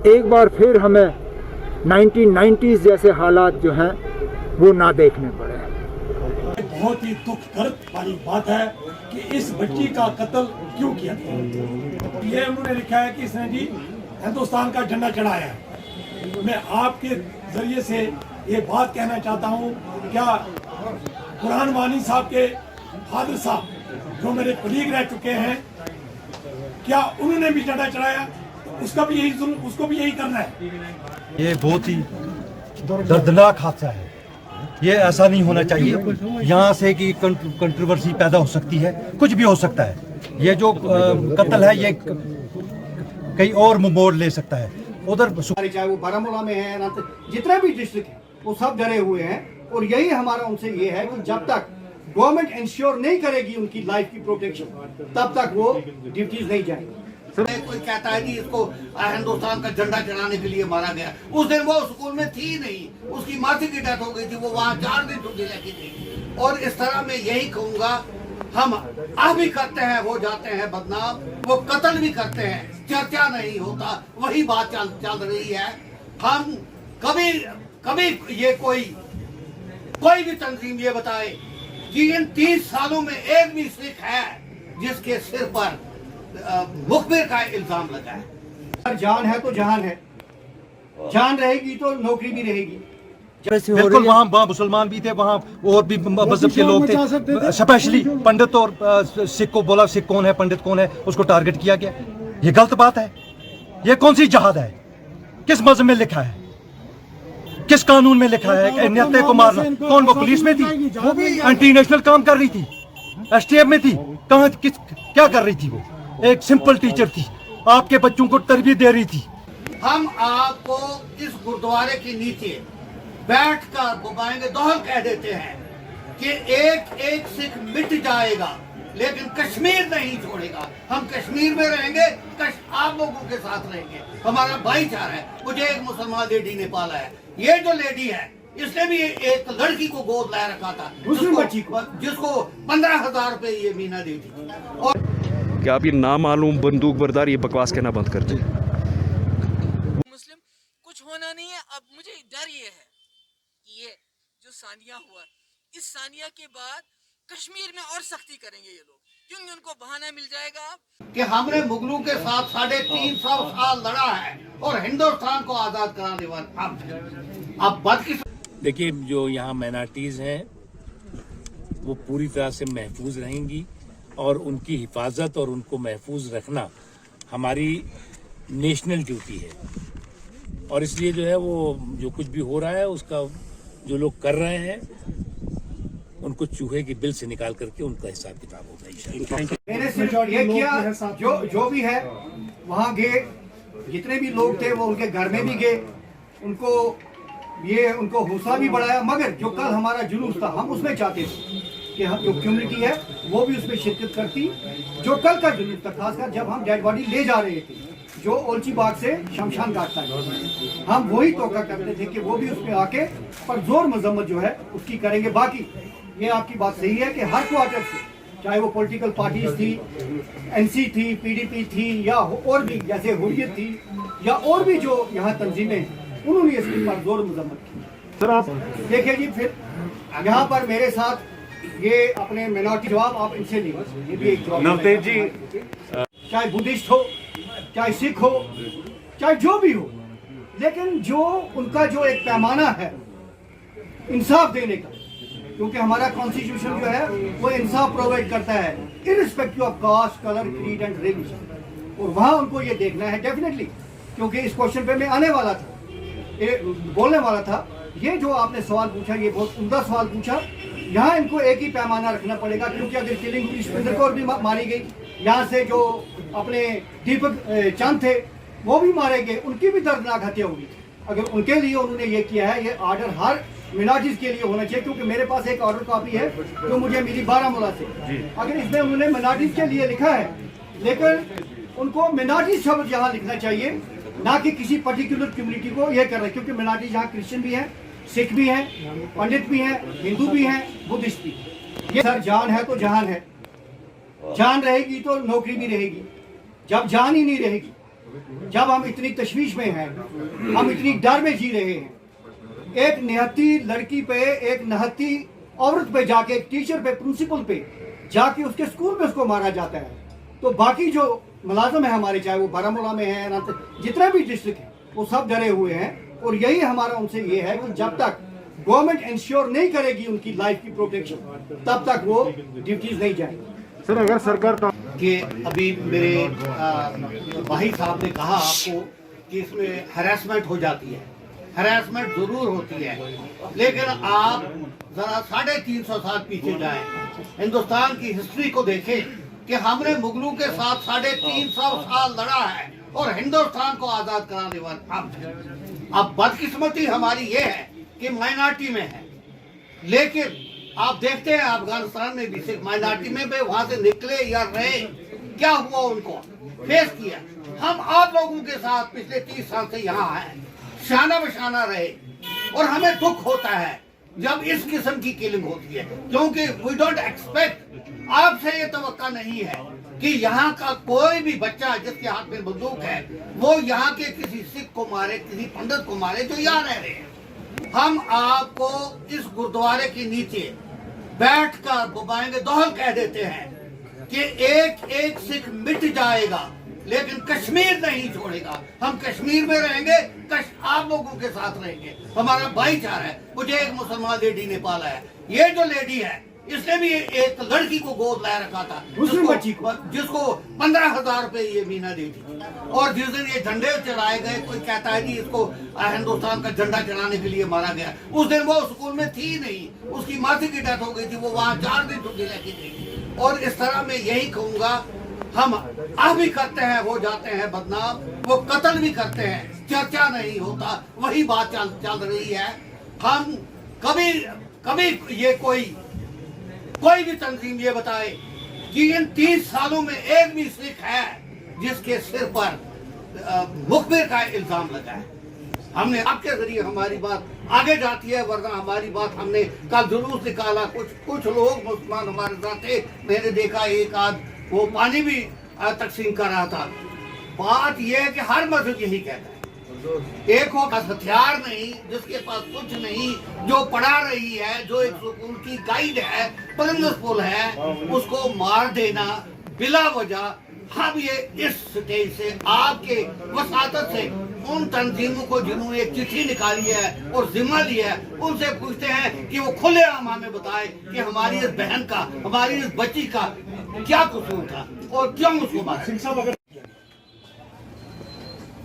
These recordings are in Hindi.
एक बार फिर हमें 1990s जैसे हालात जो हैं वो ना देखने पड़े। बहुत ही दुखद वाली बात है कि इस बच्ची का कत्ल क्यों किया गया। ये उन्होंने लिखा है कि इसने जी हिंदुस्तान का झंडा चढ़ाया है। मैं आपके जरिए से ये बात कहना चाहता हूँ, क्या कुरान वानी साहब के फादर साहब जो मेरे कलीग रह चुके हैं, क्या उन्होंने भी झंडा चढ़ाया? उसको भी यही करना है। ये बहुत ही दर्दनाक हादसा है। ये ऐसा नहीं होना चाहिए। यहाँ से कि कंट्रोवर्सी पैदा हो सकती है, कुछ भी हो सकता है। ये जो कत्ल है ये कहीं और मोड़ ले सकता है। उधर चाहे वो बारामूला में है, जितने भी डिस्ट्रिक्ट है वो सब डरे हुए हैं। और यही हमारा उनसे ये है कि जब तक गवर्नमेंट इंश्योर नहीं करेगी उनकी लाइफ की प्रोटेक्शन, तब तक वो ड्यूटीज नहीं जाएगी। कोई कहता है कि इसको हिंदुस्तान का झंडा चढ़ाने के लिए मारा गया। उस दिन वो स्कूल में थी नहीं, उसकी मासी की डेथ हो गई थी, वो वहाँ 4 दिन छुट्टी लेके थी। और इस तरह मैं यही कहूँगा, हम भी करते हैं, हो जाते हैं बदनाम, वो कत्ल भी करते हैं, चर्चा नहीं होता, वही बात चल रही है। हम कभी ये कोई भी तंजीम ये बताए कि इन 30 सालों में एक भी सिख है जिसके सिर पर मुखबिर का इल्जाम लगा है। जान है तो जहान है, जान रहेगी तो नौकरी भी रहेगी। बिल्कुल, वहाँ मुसलमान भी थे, वहाँ और भी मजहब के लोग थे। स्पेशली पंडित और सिख को बोला, सिख कौन है, पंडित कौन है, उसको टारगेट किया गया। ये गलत बात है। ये कौन सी जहाद है? किस मजहब में लिखा है? किस कानून में लिखा है निहत्थे को मारना? कौन? वो पुलिस में थी, वो भी एंटी नेशनल काम कर रही थी, एसटीएफ में थी, कहाँ क्या कर रही थी? वो एक सिंपल टीचर थी, आपके बच्चों को तरबियत दे रही थी। हम आपको इस गुरुद्वारे के नीचे बैठकर बुबाएंगे दोहल कह देते हैं कि एक सिख मिट जाएगा, लेकिन कश्मीर नहीं छोड़ेगा। हम कश्मीर में रहेंगे, आप लोगों के साथ रहेंगे, हमारा भाईचारा है। मुझे एक मुसलमान लेडी ने पाला है। ये जो लेडी है, इसने भी एक लड़की को गोद ला रखा था, जिसको 15,000 रुपए ये महीना दी थी। और क्या आप ये नामालूम बंदूक बरदार ये बकवास कहना बंद कर दें? मुस्लिम कुछ होना नहीं है। अब मुझे डर ये है कि ये जो सानिया हुआ, इस सानिया के बाद कश्मीर में और सख्ती करेंगे ये लोग, क्योंकि उनको बहाना मिल जाएगा कि हमने मुगलों के साथ 350 साल लड़ा है और हिंदुस्तान को आजाद कराने वाले अब बदकिस्मत। देखिए, जो यहाँ माइनॉरिटीज़ हैं वो पूरी तरह से महफूज रहेंगी और उनकी हिफाजत और उनको महफूज रखना हमारी नेशनल ड्यूटी है। और इसलिए जो है वो जो कुछ भी हो रहा है उसका जो लोग कर रहे हैं उनको चूहे की बिल से निकाल करके उनका हिसाब किताब होगा इंशाअल्लाह। मैंने सिर्फ ये किया, जो भी है वहाँ गए, जितने भी लोग थे वो उनके घर में भी गए, उनको हौसला भी बढ़ाया। मगर जो कल हमारा जुलूस था, हम उसमें चाहते थे कि हम जो कम्युनिटी है वो भी उसमें शिरकत करती। जो कल का जुलूस था, खासकर जब हम डेड बॉडी ले जा रहे थे, जो ओलची बाग से शमशान घाट तक, हम वही तोका करते थे कि वो भी उसमें आके पर जोर मजम्मत जो है उसकी करेंगे। बाकी ये आपकी बात सही है कि हर क्वार्टर से, चाहे वो पॉलिटिकल पार्टीज थी, एनसी थी, पीडीपी थी, या और भी जैसे हुर्रियत थी, या और भी जो यहाँ तंजीमें, उन्होंने इसके पर जोर मजम्मत की। सर आप देखिए जी, फिर यहाँ पर मेरे साथ ये अपने मिनॉरिटी जवाब आप इनसे नहीं, ये भी एक जवाब जी, चाहे बुद्धिस्ट हो, चाहे सिख हो, चाहे जो भी हो, लेकिन जो उनका जो एक पैमाना है इंसाफ देने का, क्योंकि हमारा कॉन्स्टिट्यूशन जो है वो इंसाफ प्रोवाइड करता है irrespective of caste, colour, creed and religion. और वहाँ उनको ये देखना है डेफिनेटली, क्योंकि इस क्वेश्चन पे मैं आने वाला था, बोलने वाला था। ये जो आपने सवाल पूछा, ये बहुत उम्दा सवाल पूछा। यहाँ इनको एक ही पैमाना रखना पड़ेगा, क्योंकि अगर किलिंग हुई, सुरेंद्र कौर भी मारी गई, यहाँ से जो अपने दीपक चंद थे वो भी मारे गए, उनकी भी दर्दनाक हत्या होगी। अगर उनके लिए उन्होंने ये किया है, ये ऑर्डर हर मिनॉरिटीज के लिए होना चाहिए, क्योंकि मेरे पास एक ऑर्डर कॉपी है जो मुझे मिली बारामूला से। अगर इसमें उन्होंने मिनॉरिटीज के लिए लिखा है, लेकिन उनको मिनॉरिटीज शब्द यहाँ लिखना चाहिए, ना कि किसी पर्टिकुलर कम्युनिटी को ये कर रहे, क्योंकि मिनॉरिटीज यहाँ क्रिश्चियन भी हैं, सिख भी हैं, पंडित भी हैं, हिंदू भी हैं, बुद्धिस्ट भी। ये सर जान है तो जहान है, जान रहेगी तो नौकरी भी रहेगी। जब जान ही नहीं रहेगी जब हम इतनी तशवीश में हैं, हम इतनी डर में जी रहे हैं, एक निहत्ती लड़की पे, एक निहत्ती औरत पे जाके, एक टीचर पे, प्रिंसिपल पे जाके उसके स्कूल में उसको मारा जाता है, तो बाकी जो मुलाजम है हमारे, चाहे वो बारामूला में है, जितने भी डिस्ट्रिक्ट है, वो सब डरे हुए हैं। और यही हमारा उनसे ये है कि जब तक गवर्नमेंट इंश्योर नहीं करेगी उनकी लाइफ की प्रोटेक्शन, तब तक वो ड्यूटीज नहीं जाएंगी। सर अगर सरकार कि अभी मेरे भाई साहब ने कहा आपको कि इसमें हैरेसमेंट हो जाती है, हैरेसमेंट जरूर होती है, लेकिन आप जरा 350 साल पीछे जाएं, हिंदुस्तान की हिस्ट्री को देखें कि हमने मुगलों के साथ 350 साल लड़ा है और हिंदुस्तान को आजाद कराने वाले हम थे। अब बदकिस्मती हमारी ये है कि माइनॉरिटी में है, लेकिन आप देखते हैं अफगानिस्तान में भी सिर्फ माइनॉरिटी में भी वहां से निकले या रहे, क्या हुआ उनको फेस किया। हम आप लोगों के साथ पिछले 30 साल से यहाँ हैं, शाना बशाना रहे, और हमें दुख होता है जब इस किस्म की किलिंग होती है, क्योंकि वी डोंट एक्सपेक्ट, आपसे ये तवक्का नहीं है कि यहाँ का कोई भी बच्चा जिसके हाथ में बंदूक है वो यहाँ के किसी सिख को मारे, किसी पंडित को मारे जो यहाँ रह रहे हैं। हम आपको इस गुरुद्वारे के नीचे बैठकर बुबाएंगे दोहल कह देते हैं कि एक एक सिख मिट जाएगा, लेकिन कश्मीर नहीं छोड़ेगा। हम कश्मीर में रहेंगे, आप लोगों के साथ रहेंगे, हमारा भाईचारा है। मुझे एक मुसलमान लेडी ने पाला है, ये जो लेडी है इसने भी एक लड़की को गोद लाया रखा था, जिसको 15,000 रुपए ये महीना दी थी। और जिस दिन ये झंडे चढ़ाए गए, कोई कहता है कि इसको हिंदुस्तान का झंडा चढ़ाने के लिए मारा गया, उस दिन वो स्कूल में थी नहीं, उसकी मासी की डेथ हो गई थी, वो वहां 4 दिन छुट्टी लेके गई। और इस तरह मैं यही कहूंगा, हम अब भी करते हैं, हो जाते हैं बदनाम, वो कत्ल भी करते हैं, चर्चा नहीं होता, वही बात चल रही है। हम कभी ये कोई भी तंजीम ये बताए कि इन 30 सालों में एक भी सिख है जिसके सिर पर मुखबिर का इल्जाम लगा है। हमने आपके जरिए हमारी बात आगे जाती है, वरना हमारी बात, हमने कल जुलूस निकाला, कुछ लोग मुसलमान हमारे साथ थे, मैंने देखा एक आध वो पानी भी तकसीम कर रहा था। बात यह है कि हर मजहब यही कहता है, एक हो बस हथियार नहीं, जिसके पास कुछ नहीं, जो पढ़ा रही है, जो एक स्कूल की गाइड है, प्रिंसिपल है, उसको मार देना बिला वजह। हम ये इस स्टेज से आपके वसातत से उन तंजीमों को जिन्होंने एक चिट्ठी निकाली है और जिम्मा लिया है, उनसे पूछते हैं कि वो खुलेआम हमें बताए कि हमारी इस बहन का, हमारी इस बच्ची का क्या कसूर था और क्यों उसको मारा।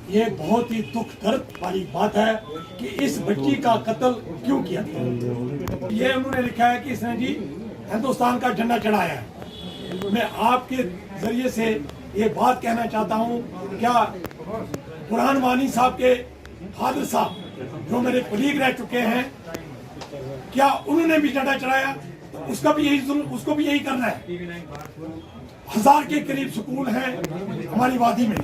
ये बहुत ही दुख दर्द वाली बात है कि इस बच्ची का कत्ल क्यों किया गया। ये उन्होंने लिखा है कि इसने जी हिंदुस्तान का झंडा चढ़ाया है। मैं आपके जरिए से ये बात कहना चाहता हूँ, क्या कुरान वानी साहब के फादर साहब जो मेरे कलीग रह चुके हैं, क्या उन्होंने भी झंडा चढ़ाया? उसको भी यही करना है। 1000 के करीब स्कूल हैं हमारी वादी में,